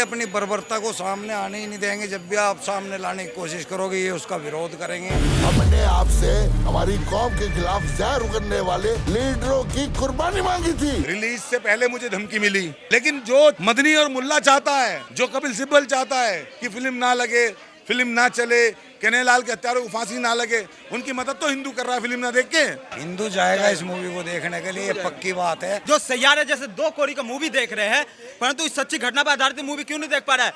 अपनी बर्बरता को सामने आने ही नहीं देंगे। जब भी आप सामने लाने की कोशिश करोगे ये उसका विरोध करेंगे। हमने आपसे हमारी कौम के खिलाफ जहर उगलने वाले लीडरों की कुर्बानी मांगी थी। रिलीज से पहले मुझे धमकी मिली, लेकिन जो मदनी और मुल्ला चाहता है, जो कपिल सिब्बल चाहता है कि फिल्म ना लगे, फिल्म ना चले, कन्हैयालाल के हत्यारों को फांसी ना लगे, उनकी मदद तो हिंदू कर रहा है फिल्म ना देख के। हिंदू जाएगा इस मूवी को देखने के लिए, पक्की बात है। जो सैयारे जैसे 2 कौड़ी का मूवी देख रहे हैं, परंतु इस सच्ची घटना पर आधारित मूवी क्यों नहीं देख पा रहा है?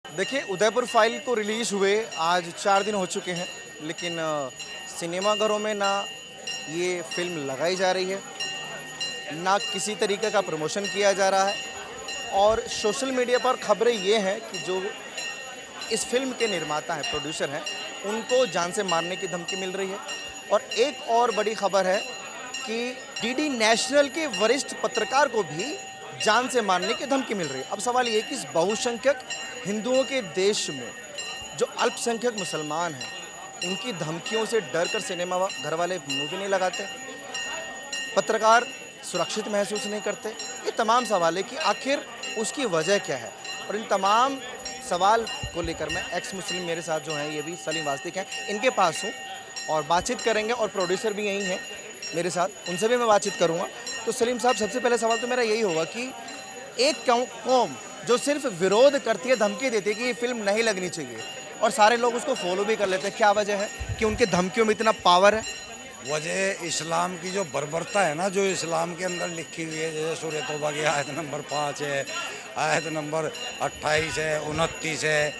देखिए, उदयपुर फाइल को रिलीज हुए आज 4 दिन हो चुके हैं, लेकिन सिनेमाघरों में ना ये फिल्म लगाई जा रही है, ना किसी तरीके का प्रमोशन किया जा रहा है, और सोशल मीडिया पर खबरें ये हैं कि जो इस फिल्म के निर्माता हैं, प्रोड्यूसर हैं, उनको जान से मारने की धमकी मिल रही है। और एक और बड़ी खबर है कि डीडी नेशनल के वरिष्ठ पत्रकार को भी जान से मारने की धमकी मिल रही है। अब सवाल ये कि इस बहुसंख्यक हिंदुओं के देश में जो अल्पसंख्यक मुसलमान हैं, उनकी धमकियों से डर कर सिनेमा घर वाले मूवी नहीं लगाते, पत्रकार सुरक्षित महसूस नहीं करते। ये तमाम सवाल है कि आखिर उसकी वजह क्या है। और इन तमाम सवाल को लेकर मैं एक्स मुस्लिम मेरे साथ जो हैं, ये भी सलीम वास्तिक हैं, इनके पास हूँ और बातचीत करेंगे। और प्रोड्यूसर भी यही हैं मेरे साथ, उनसे भी मैं बातचीत करूँगा। तो सलीम साहब, सबसे पहले सवाल तो मेरा यही होगा कि एक कौम जो सिर्फ विरोध करती है, धमकी देती है कि ये फिल्म नहीं लगनी चाहिए, और सारे लोग उसको फॉलो भी कर लेते हैं, क्या वजह है कि उनके धमकियों में इतना पावर है? वजह इस्लाम की जो बर्बरता है ना, जो इस्लाम के अंदर लिखी हुई है, जैसे सूरह तौबा की आयत नंबर 5 है, आयत नंबर 28 है, 29 है,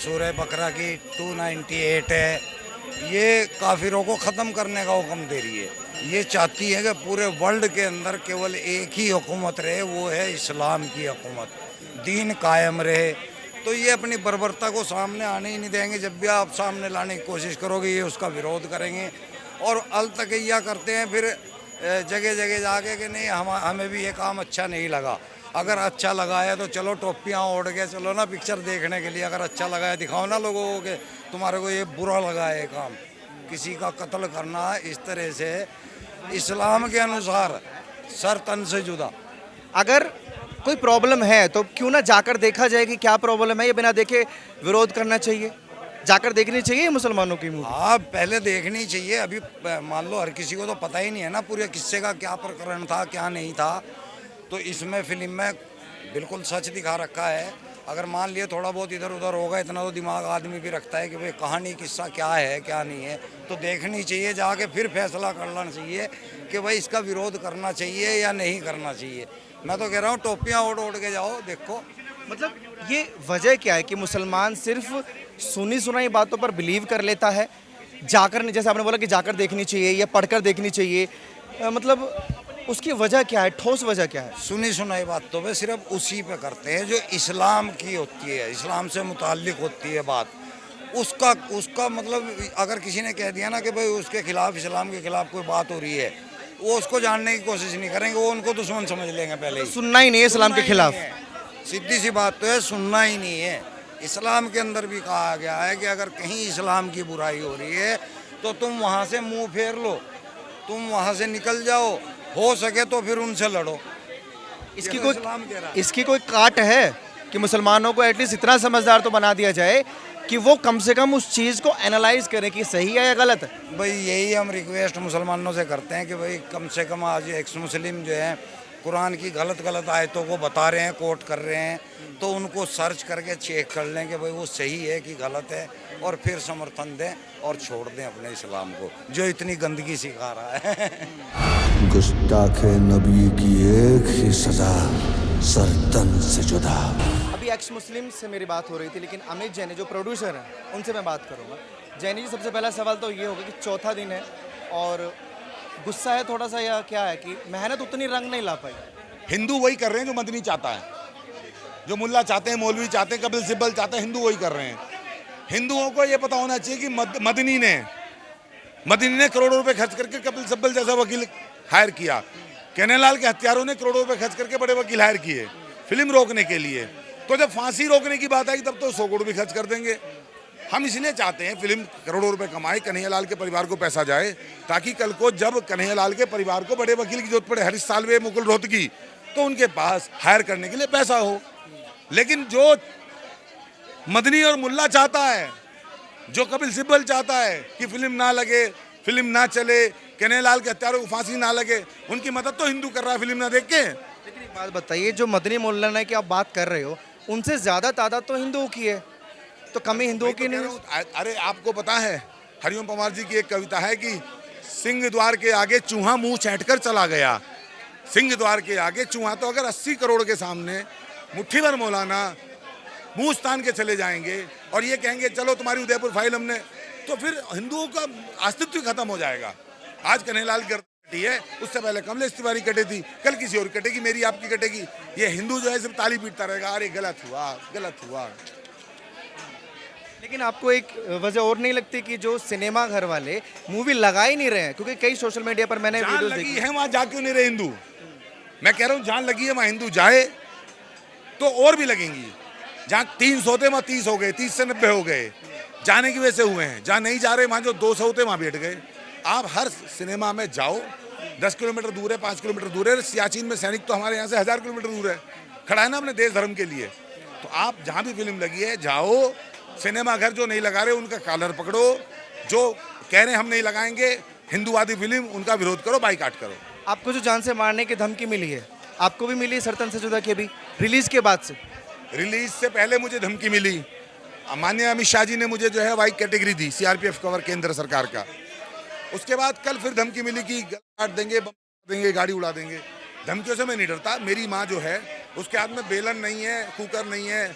सूरह बकरा की 298 है, ये काफिरों को ख़त्म करने का हुक्म दे रही है। ये चाहती है कि पूरे वर्ल्ड के अंदर केवल एक ही हुकूमत रहे, वो है इस्लाम की हुकूमत, दीन कायम रहे। तो ये अपनी बर्बरता को सामने आने ही नहीं देंगे। जब भी आप सामने लाने की कोशिश करोगे ये उसका विरोध करेंगे और अलतकैया करते हैं फिर जगह जगह जाके कि नहीं हमें भी ये काम अच्छा नहीं लगा। अगर अच्छा लगा है तो चलो टोपियाँ ओढ़ के चलो ना पिक्चर देखने के लिए। अगर अच्छा लगा है दिखाओ ना लोगों को कि तुम्हारे को ये बुरा लगा है काम। किसी का कत्ल करना इस तरह से इस्लाम के अनुसार सर तन से जुदा। अगर कोई प्रॉब्लम है तो क्यों ना जाकर देखा जाए कि क्या प्रॉब्लम है, ये बिना देखे विरोध करना चाहिए? जाकर देखनी चाहिए मुसलमानों की मूवी? हाँ, पहले देखनी चाहिए। अभी मान लो हर किसी को तो पता ही नहीं है ना पूरे किस्से का, क्या प्रकरण था क्या नहीं था। तो इसमें फिल्म में बिल्कुल सच दिखा रखा है। अगर मान लिए थोड़ा बहुत इधर उधर होगा, इतना तो दिमाग आदमी भी रखता है कि भाई कहानी किस्सा क्या है क्या नहीं है, तो देखनी चाहिए, जाके फिर फैसला करना चाहिए कि भाई इसका विरोध करना चाहिए या नहीं करना चाहिए। मैं तो कह रहा हूँ टोपियाँ ओढ़ ओढ़ के जाओ देखो। मतलब ये वजह क्या है कि मुसलमान सिर्फ सुनी सुनाई बातों पर बिलीव कर लेता है, जाकर नहीं, जैसे आपने बोला कि जाकर देखनी चाहिए या पढ़कर देखनी चाहिए, मतलब उसकी वजह क्या है, ठोस वजह क्या है? सुनी सुनाई बात तो वे सिर्फ उसी पे करते हैं जो इस्लाम की होती है, इस्लाम से मुताल्लिक होती है बात। उसका मतलब अगर किसी ने कह दिया ना कि भाई उसके खिलाफ, इस्लाम के खिलाफ कोई बात हो रही है, वो उसको जानने की कोशिश नहीं करेंगे, वो उनको दुश्मन समझ लेंगे पहले ही। सुनना ही नहीं है इस्लाम के खिलाफ। सीधी सी बात तो है, सुनना ही नहीं है। इस्लाम के अंदर भी कहा गया है कि अगर कहीं इस्लाम की बुराई हो रही है तो तुम वहाँ से मुंह फेर लो, तुम वहाँ से निकल जाओ, हो सके तो फिर उनसे लड़ो। इसकी कोई काट है कि मुसलमानों को एटलीस्ट इतना समझदार तो बना दिया जाए कि वो कम से कम उस चीज़ को एनालाइज करें कि सही है या गलत है? भाई यही हम रिक्वेस्ट मुसलमानों से करते हैं कि भाई कम से कम आज एक्स मुस्लिम जो है कुरान की गलत आयतों को बता रहे हैं, कोट कर रहे हैं, तो उनको सर्च करके चेक कर लें कि भाई वो सही है कि गलत है, और फिर समर्थन दें और छोड़ दें अपने इस्लाम को जो इतनी गंदगी सिखा रहा है। गुस्ताखे नबी की एक ही सजा, सरतन से जुदा। अभी एक्स मुस्लिम से मेरी बात हो रही थी, लेकिन अमित जैन जो प्रोड्यूसर हैं उनसे मैं बात करूँगा। जैनी जी, सबसे पहला सवाल तो ये होगा कि चौथा दिन है और गुस्सा है थोड़ा सा, या क्या है कि मेहनत उतनी रंग नहीं ला पाई? हिंदू वही कर रहे हैं जो मदनी चाहता है, जो मुल्ला चाहते हैं, मौलवी चाहते हैं, कपिल सिब्बल चाहते हैं, हिंदू वही कर रहे हैं। हिंदुओं को ये पता होना चाहिए कि मदनी ने करोड़ों रुपए खर्च करके कपिल सिब्बल जैसा वकील हायर किया, कन्हैयालाल के हत्यारों ने करोड़ों रुपए खर्च करके बड़े वकील हायर किए फिल्म रोकने के लिए। तो जब फांसी रोकने की बात आई तब तो 100 करोड़ भी खर्च कर देंगे। हम इसलिए चाहते हैं फिल्म करोड़ों रुपए कमाए, कन्हैयालाल के परिवार को पैसा जाए, ताकि कल को जब कन्हैयालाल के परिवार को बड़े वकील की जरूरत पड़े, हरीश साल्वे, मुकुल रोहतगी, तो उनके पास हायर करने के लिए पैसा हो। लेकिन जो मदनी और मुल्ला चाहता है, जो कपिल सिब्बल चाहता है कि फिल्म ना लगे, फिल्म ना चले, कन्हैयालाल के हत्यारों को फांसी ना लगे, उनकी मदद तो हिंदू कर रहा है फिल्म ना देख के। लेकिन एक बात बताइए, जो मदनी मौलाना की आप बात कर रहे हो, उनसे ज़्यादा तादाद तो हिंदुओं की है, तो कमी हिंदुओं की नहीं है? अरे आपको पता है, हरिओम पवार जी की एक कविता है कि सिंह द्वार के आगे चूहा मुंह चैंटकर चला गया। सिंह द्वार के आगे चूहा, तो अगर 80 करोड़ के सामने मुट्ठी भर मौलाना मुंह तान के चले जाएंगे और ये कहेंगे चलो तुम्हारी उदयपुर फाइल हमने, तो फिर हिंदुओं का अस्तित्व खत्म हो जाएगा। आज कन्हैयालाल की कटी है, उससे पहले कमलेश तिवारी कटी थी, कल किसी और कटेगी, मेरी आपकी कटेगी। ये हिंदू जो है सिर्फ ताली पीटता रहेगा, अरे गलत हुआ, गलत हुआ। लेकिन आपको एक वजह और नहीं लगती कि जो सिनेमा घर वाले मूवी लगा ही नहीं रहे हैं? क्योंकि कई सोशल मीडिया पर मैंने जान वीडियोस लगी देखी है, वहां जा क्यों नहीं रहे हिंदू? मैं कह रहा हूँ जान लगी है, वहां हिंदू जाए तो और भी लगेंगी। जहाँ 300 थे वहाँ 30 हो गए, 30 से 90 हो गए, जाने की वजह से हुए हैं। जहाँ नहीं जा रहे, वहाँ जो 200 थे वहाँ बैठ गए। आप हर सिनेमा में जाओ, 10 किलोमीटर दूर है, 5 किलोमीटर दूर है, सियाचिन में सैनिक तो हमारे यहाँ से 1000 किलोमीटर दूर है, खड़ा है ना अपने देश धर्म के लिए। तो आप जहाँ भी फिल्म लगी है जाओ, सिनेमा घर जो नहीं लगा रहे उनका कॉलर पकड़ो, जो कह रहे हैं हम नहीं लगाएंगे हिंदूवादी फिल्म, उनका विरोध करो, बाइकाट करो। आपको जो जान से मारने की धमकी मिली है, आपको भी मिली है सरतन से जुदा के भी रिलीज के बाद से? रिलीज से पहले मुझे धमकी मिली, माननीय अमित शाह जी ने मुझे जो है वाई कैटेगरी दी, सीआरपीएफ कवर केंद्र सरकार का। उसके बाद कल फिर धमकी मिली कि काट देंगे, बम देंगे, गाड़ी उड़ा देंगे। धमकियों से मैं नहीं डरता। मेरी माँ जो है उसके हाथ में बेलन नहीं है, कुकर नहीं है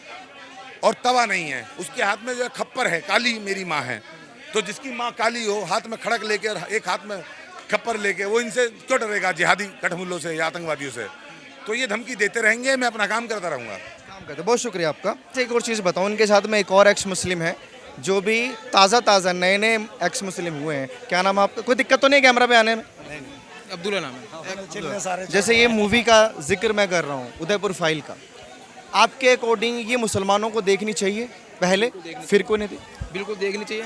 और तवा नहीं है, उसके हाथ में जो है खप्पर है, काली मेरी माँ है। तो जिसकी माँ काली हो, हाथ में खड़क लेके और एक हाथ में खप्पर लेके, वो इनसे क्यों डरेगा, जिहादी कठमुल्लों से या आतंकवादियों से? तो ये धमकी देते रहेंगे, मैं अपना काम करता रहूँगा। काम करते, बहुत शुक्रिया आपका। एक और चीज़ बताऊँ, उनके साथ में एक और एक्स मुस्लिम है जो भी ताज़ा नए नए एक्स मुस्लिम हुए हैं। क्या नाम है आपका? कोई दिक्कत तो नहीं कैमरा पे आने में? अब्दुल्ला नाम है। जैसे ये मूवी का जिक्र मैं कर रहा हूँ, उदयपुर फाइल का, आपके अकॉर्डिंग ये मुसलमानों को देखनी चाहिए पहले, फिर को नहीं? बिल्कुल देखनी चाहिए,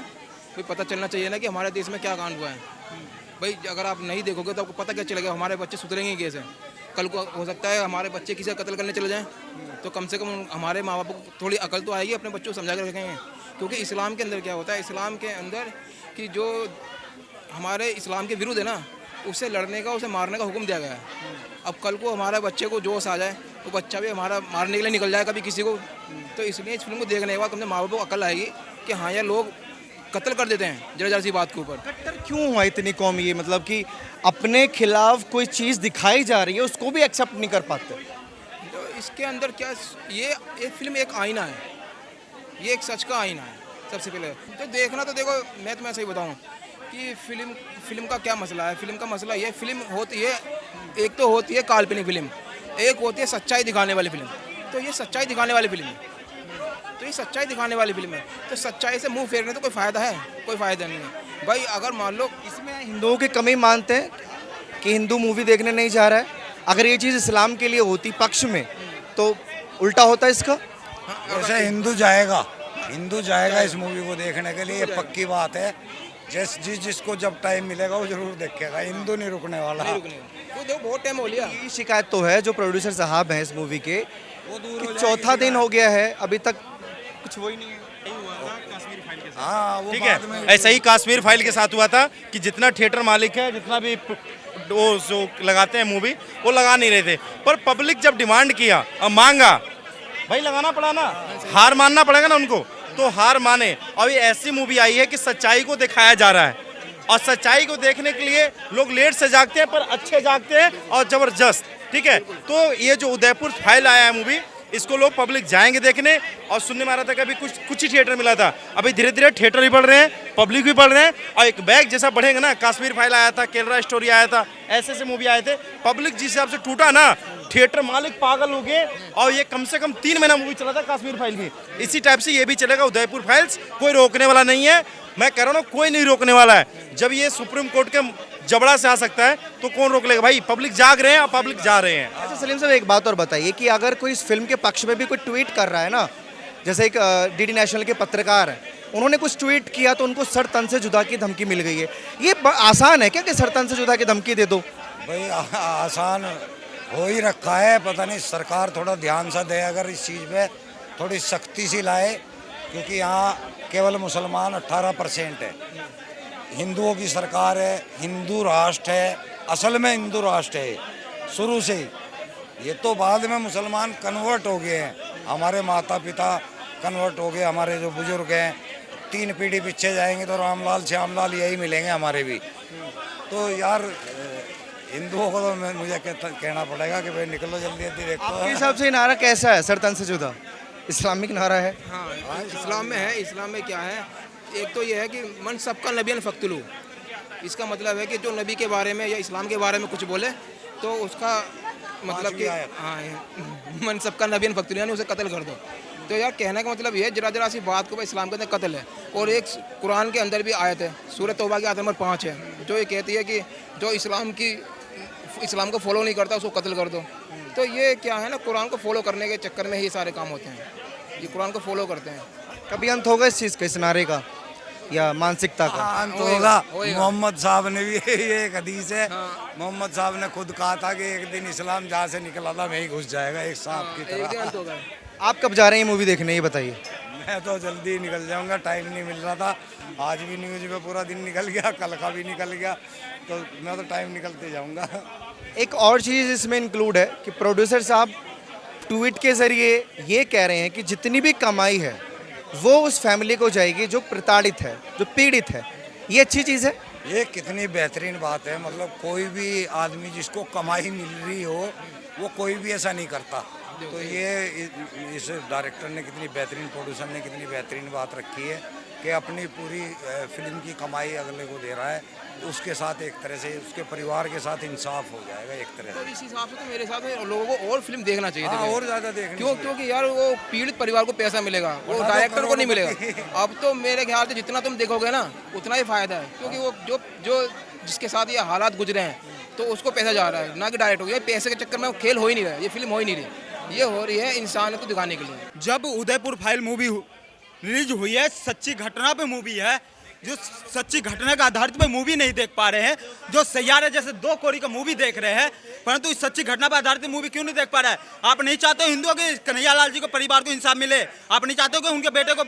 कोई पता चलना चाहिए ना कि हमारे देश में क्या कांड हुआ है। भाई अगर आप नहीं देखोगे तो आपको पता क्या चलेगा हमारे बच्चे सुधरेंगे कैसे? कल को हो सकता है हमारे बच्चे किसी का कत्ल करने चले जाएं, तो कम से कम हमारे माँ बाप को थोड़ी अकल तो आएगी, अपने बच्चों को समझा कर रखेंगे। क्योंकि इस्लाम के अंदर क्या होता है, इस्लाम के अंदर कि जो हमारे इस्लाम के विरुद्ध है ना, उससे लड़ने का, उसे मारने का हुक्म दिया गया है। अब कल को हमारे बच्चे को जोश आ जाए, वो बच्चा भी हमारा मारने के लिए निकल जाए कभी किसी को, तो इसलिए इस फिल्म को देखने के बाद कम से माँ बाप को अकल आएगी कि हाँ यार लोग कत्ल कर देते हैं जरा जरा सी बात के ऊपर। कट्टर क्यों हुआ इतनी कौम ये, मतलब कि अपने खिलाफ कोई चीज़ दिखाई जा रही है उसको भी एक्सेप्ट नहीं कर पाते? तो इसके अंदर क्या, ये फिल्म एक आईना है, ये एक सच का आईना है। सबसे पहले तो देखना, तो देखो मैं तुम्हें सही बताऊं कि फिल्म का क्या मसला है। फिल्म का मसला ये, फिल्म होती है, एक तो होती है काल्पनिक फिल्म, एक होती है सच्चाई दिखाने वाली फिल्म। तो ये सच्चाई दिखाने वाली फिल्म है, तो ये सच्चाई दिखाने वाली फिल्म है। तो सच्चाई से मुंह फेरने तो कोई फ़ायदा है? कोई फ़ायदा नहीं है भाई। अगर मान लो इसमें हिंदुओं की कमी मानते हैं कि हिंदू मूवी देखने नहीं जा रहा है, अगर ये चीज़ इस्लाम के लिए होती पक्ष में तो उल्टा होता इसका। जैसे हिंदू जाएगा इस मूवी को देखने के लिए, ये पक्की बात है। जिसको जब टाइम मिलेगा वो जरूर देखेगा, हिंदू नहीं रुकने वाला। तो देखो बहुत टाइम हो लिया। ये शिकायत तो है जो प्रोड्यूसर साहब हैं इस मूवी के, कि चौथा दिन हो गया है अभी तक कुछ वो ही नहीं है। हाँ, वो ठीक बाद है, में ऐसा ही कश्मीर फाइल के साथ हुआ था कि जितना थिएटर मालिक है, जितना भी वो जो लगाते हैं मूवी, वो लगा नहीं रहे थे। पर पब्लिक जब डिमांड किया और मांगा, भाई लगाना पड़ा ना, हार मानना पड़ेगा ना उनको, तो हार माने। और ये ऐसी मूवी आई है कि सच्चाई को दिखाया जा रहा है, और सच्चाई को देखने के लिए लोग लेट से जागते हैं पर अच्छे जागते हैं और ज़बरदस्त। ठीक है, तो ये जो उदयपुर फाइल आया है मूवी, इसको लोग पब्लिक जाएंगे देखने। और सुनने में आ रहा था कि अभी कुछ ही थिएटर मिला था, अभी धीरे धीरे थिएटर भी बढ़ रहे हैं, पब्लिक भी बढ़ रहे हैं, और एक बैग जैसा बढ़ेगा ना। कश्मीर फाइल आया था, केरला स्टोरी आया था, ऐसे मूवी आए थे। पब्लिक जिस हिसाब से टूटा ना, थिएटर मालिक पागल हो गए। और ये कम से कम 3 महीना मूवी चला था कश्मीर फाइल भी, इसी टाइप से ये भी चलेगा उदयपुर फाइल्स। कोई रोकने वाला नहीं है, मैं कह रहा हूँ ना, कोई नहीं रोकने वाला है। जब ये सुप्रीम कोर्ट के जबड़ा से आ सकता है तो कौन रोक लेगा? भाई पब्लिक जाग रहे हैं और पब्लिक जा रहे हैं। अच्छा सलीम साहब, एक बात और बताइए कि अगर कोई इस फिल्म के पक्ष में भी कोई ट्वीट कर रहा है ना, जैसे एक डीडी नेशनल के पत्रकार हैं, उन्होंने कुछ ट्वीट किया तो उनको सर तन से जुदा की धमकी मिल गई है। ये आसान है क्या कि सर तन से जुदा की धमकी दे दो? भाई आसान हो ही रखा है, पता नहीं सरकार थोड़ा ध्यान सा दे, अगर इस चीज़ पे थोड़ी सख्ती सी लाए, क्योंकि यहाँ केवल मुसलमान 18% है। हिंदुओं की सरकार है, हिंदू राष्ट्र है, असल में हिंदू राष्ट्र है शुरू से ही। ये तो बाद में मुसलमान कन्वर्ट हो गए हैं, हमारे माता पिता कन्वर्ट हो गए, हमारे जो बुजुर्ग हैं 3 पीढ़ी पीछे जाएंगे तो रामलाल श्यामलाल यही मिलेंगे हमारे भी। तो यार हिंदुओं को तो मुझे कहना पड़ेगा कि भाई निकलो जल्दी जल्दी देखो। आपके हिसाब से ये नारा कैसा है, सर तन से जुदा? इस्लामिक नारा है? हाँ, इस्लाम में है। इस्लाम में क्या है, एक तो ये है कि मन सबका नबियन फ़क्तुलू, इसका मतलब है कि जो नबी के बारे में या इस्लाम के बारे में कुछ बोले तो उसका मतलब कि हाँ मन सबका नबियन फ़क्तुलू, यानी उसे कत्ल कर दो। तो यार कहने का मतलब ये है, जरा जरा सी बात को भाई इस्लाम के अंदर कत्ल है। और एक कुरान के अंदर भी आयत है, सूरह तौबा की आयत नंबर 5 है, जो ये कहती है कि जो इस्लाम को फॉलो नहीं करता उसको कत्ल कर दो। तो ये क्या है ना, कुरान को फॉलो करने के चक्कर में ही सारे काम होते हैं, ये कुरान को फॉलो करते हैं। कभी अंत होगा इस चीज़ का, इस नारे का या मानसिकता का? हाँ, तो होगा। मोहम्मद साहब ने भी ये एक हदीस है, मोहम्मद साहब ने खुद कहा था कि एक दिन इस्लाम जहाँ से निकला था वहीं घुस जाएगा एक सांप की तरह। आप कब जा रहे हैं मूवी देखने, ये बताइए? मैं तो जल्दी निकल जाऊंगा, टाइम नहीं मिल रहा था। आज भी न्यूज़ में पूरा दिन निकल गया, कल का भी निकल गया, तो मैं तो टाइम निकलते जाऊंगा। एक और चीज़ इसमें इंक्लूड है कि प्रोड्यूसर साहब ट्वीट के ज़रिए ये कह रहे हैं कि जितनी भी कमाई है वो उस फैमिली को जाएगी जो प्रताड़ित है, जो पीड़ित है। ये अच्छी चीज़ है? ये कितनी बेहतरीन बात है, मतलब कोई भी आदमी जिसको कमाई मिल रही हो वो कोई भी ऐसा नहीं करता। तो ये इस डायरेक्टर ने कितनी बेहतरीन, प्रोड्यूसर ने कितनी बेहतरीन बात रखी है कि अपनी पूरी फिल्म की कमाई अगले को दे रहा है, उसके साथ एक तरह से उसके परिवार के साथ इंसाफ हो जाएगा एक तरह से। तो इस हिसाब से तो मेरे हिसाब से लोगों को और फिल्म देखना चाहिए। हाँ, और ज़्यादा देखनी क्यों? क्योंकि यार वो पीड़ित परिवार को पैसा मिलेगा, वो डायरेक्टर को नहीं मिलेगा। अब तो मेरे ख्याल से जितना तुम देखोगे ना उतना ही फायदा है, क्योंकि वो जो जिसके साथ ये हालात गुजरे हैं तो उसको पैसा जा रहा है, ना कि डायरेक्टर को। ये पैसे के चक्कर में खेल हो ही नहीं रहा है, ये फिल्म हो ही नहीं रही, ये हो रही है इंसानियत को दिखाने के लिए। जब उदयपुर फाइल मूवी रिलीज हुई है, सच्ची घटना पे मूवी है, जो सच्ची घटना का आधारित पे मूवी नहीं देख पा रहे हैं, जो सैयारे जैसे 2 कौड़ी का मूवी देख रहे हैं, परंतु इस सच्ची घटना पर आधारित मूवी क्यों नहीं देख पा रहा है? आप नहीं चाहते हो हिंदुओं के कन्हैयालाल जी को परिवार को इंसाफ मिले? आप नहीं चाहते हो कि उनके बेटे को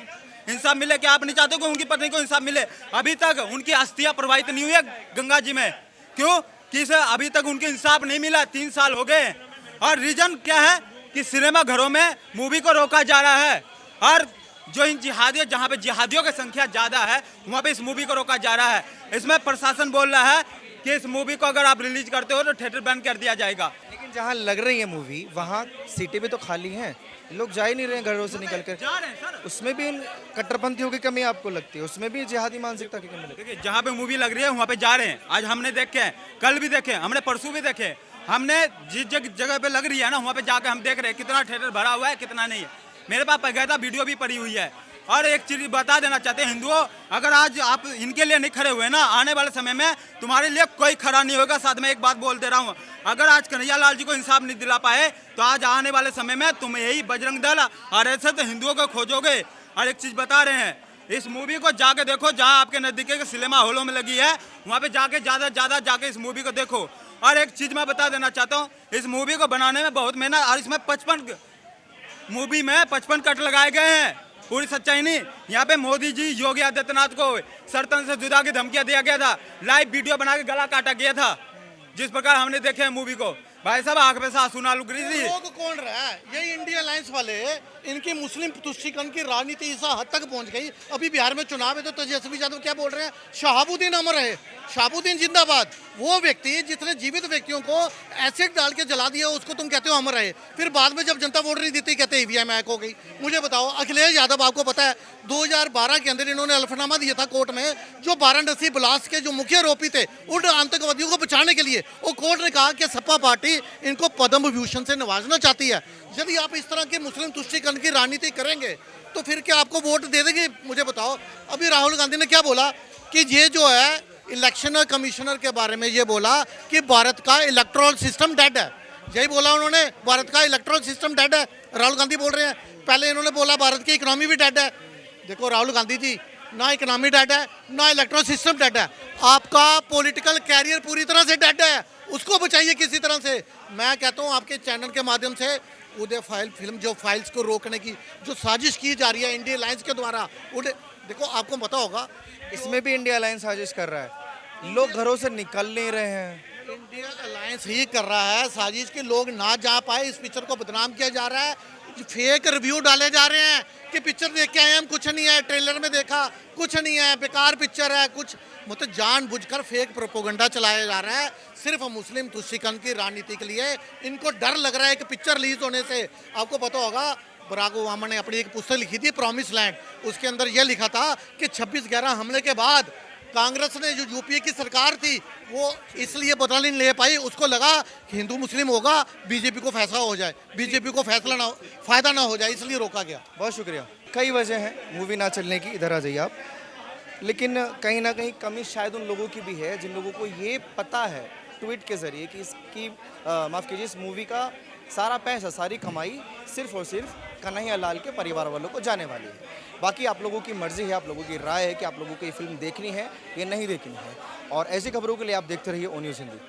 इंसाफ मिले? क्या आप नहीं चाहते हो कि उनकी पत्नी को इंसाफ मिले? अभी तक उनकी अस्थियां प्रवाहित नहीं हुई है गंगा जी में, क्यों? कि अभी तक उनके इंसाफ नहीं मिला, 3 साल हो गए। और रीजन क्या है कि सिनेमा घरों में मूवी को रोका जा रहा है, और जो इन जिहादियों, जहाँ पे जिहादियों की संख्या ज़्यादा है वहाँ पे इस मूवी को रोका जा रहा है। इसमें प्रशासन बोल रहा है कि इस मूवी को अगर आप रिलीज करते हो तो थिएटर बैन कर दिया जाएगा। लेकिन जहाँ लग रही है मूवी वहाँ सीटें भी तो खाली हैं, लोग जा ही नहीं रहे हैं घरों से निकल कर। जा रहे हैं सर, उसमें भी कट्टरपंथियों की कमी आपको लगती है? उसमें भी जिहादी मानसिकता की कमी लगती है? देखिए जहाँ पे मूवी लग रही है वहाँ पे जा रहे हैं। आज हमने देखे हैं, कल भी देखे, हमने परसों भी देखे, हमने जिस जगह पे लग रही है ना वहाँ पे जाकर हम देख रहे हैं कितना थिएटर भरा हुआ है, कितना नहीं है। मेरे पास बकायदा वीडियो भी पड़ी हुई है। और एक चीज बता देना चाहते हैं हिंदुओं, अगर आज आप इनके लिए नहीं खड़े हुए ना, आने वाले समय में तुम्हारे लिए कोई खड़ा नहीं होगा। साथ में एक बात बोल दे रहा हूँ, अगर आज कन्हैयालाल जी को इंसाफ नहीं दिला पाए तो आज आने वाले समय में तुम यही बजरंग दल RSS हिंदुओं को खोजोगे। और एक चीज बता रहे हैं, इस मूवी को जाके देखो, जहाँ आपके नजदीक के सिनेमा हॉलों में लगी है वहाँ पे जाके ज़्यादा जाके इस मूवी को देखो। और एक चीज मैं बता देना चाहता हूँ, इस मूवी को बनाने में बहुत मेहनत, और इसमें 55 कट लगाए गए हैं। पूरी सच्चाई नहीं, यहाँ पे मोदी जी, योगी आदित्यनाथ को सरतन से जुदा की धमकियां दिया गया था, लाइव वीडियो बना के गला काटा गया था। जिस प्रकार हमने देखे हैं मूवी को, भाई साहब आंख में से आंसू ना लुक रही थी। लोग कौन रहा है? यही इंडिया अलायंस वाले, इनकी मुस्लिम तुष्टीकरण की राजनीति इस हद तक पहुंच गई। अभी बिहार में चुनाव है तो तेजस्वी यादव क्या बोल रहे हैं? शहाबुद्दीन अमर है, शहाबुद्दीन जिंदाबाद। वो व्यक्ति जिसने जीवित व्यक्तियों को एसिड डाल के जला दिया, उसको तुम कहते हो अमर रहे। फिर बाद में जब जनता वोट नहीं देती कहते ईवीएम हैक हो गई। मुझे बताओ, अखिलेश यादव आपको पता है 2012 के अंदर इन्होंने अल्फनामा दिया था कोर्ट में, जो वाराणसी ब्लास्ट के जो मुख्य आरोपी थे उन आतंकवादियों को बचाने के लिए, और कोर्ट ने कहा कि सपा पार्टी इनको पद्म विभूषण से नवाजना चाहती है। यदि आप इस तरह के मुस्लिम तुष्टीकरण की राजनीति करेंगे तो फिर क्या आपको वोट दे देंगे? मुझे बताओ। अभी राहुल गांधी ने क्या बोला कि ये जो है इलेक्शन कमिश्नर के बारे में ये बोला कि भारत का इलेक्टोरल सिस्टम डेड है। यही बोला उन्होंने, भारत का इलेक्टोरल सिस्टम डेड है। राहुल गांधी बोल रहे हैं। पहले इन्होंने बोला भारत की इकोनॉमी भी डेड है। देखो राहुल गांधी जी, ना इकोनॉमी डेड है, ना इलेक्ट्रो सिस्टम डेड है। आपका पॉलिटिकल कैरियर पूरी तरह से डेड है, उसको बचाइए किसी तरह से। मैं कहता हूँ आपके चैनल के माध्यम से उदय फाइल फिल्म जो फाइल्स को रोकने की जो साजिश की जा रही है इंडिया अलायंस के द्वारा, उदय देखो आपको पता होगा इसमें भी इंडिया अलायंस साजिश कर रहा है, लोग घरों से निकल नहीं रहे हैं। इंडिया अलायंस ही कर रहा है साजिश के, लोग ना जा पाए, इस पिक्चर को बदनाम किया जा रहा है, फेक रिव्यू डाले जा रहे हैं कि पिक्चर देख के आए हम, कुछ नहीं है, ट्रेलर में देखा कुछ नहीं है, बेकार पिक्चर है, कुछ मतलब जानबूझकर फेक प्रोपोगंडा चलाया जा रहा है सिर्फ मुस्लिम तुष्टिकरण की राजनीति के लिए। इनको डर लग रहा है कि पिक्चर रिलीज होने से। आपको पता होगा बराक ओबामा ने अपनी एक पुस्तक लिखी थी प्रॉमिस लैंड, उसके अंदर यह लिखा था कि 26/11 हमले के बाद कांग्रेस ने जो यूपीए की सरकार थी वो इसलिए बदला नहीं ले पाई, उसको लगा कि हिंदू मुस्लिम होगा बीजेपी को फैसला हो जाए, बीजेपी को फायदा ना हो जाए, इसलिए रोका गया। बहुत शुक्रिया। कई वजह हैं मूवी ना चलने की, इधर आ जाइए आप। लेकिन कहीं ना कहीं कमी शायद उन लोगों की भी है जिन लोगों को ये पता है ट्वीट के ज़रिए कि इसकी माफ़ कीजिए, इस मूवी का सारा पैसा, सारी कमाई सिर्फ और सिर्फ कन्हैया लाल के परिवार वालों को जाने वाली है। बाकी आप लोगों की मर्ज़ी है, आप लोगों की राय है कि आप लोगों को ये फिल्म देखनी है या नहीं देखनी है। और ऐसी खबरों के लिए आप देखते रहिए ओ न्यूज़ हिंदी।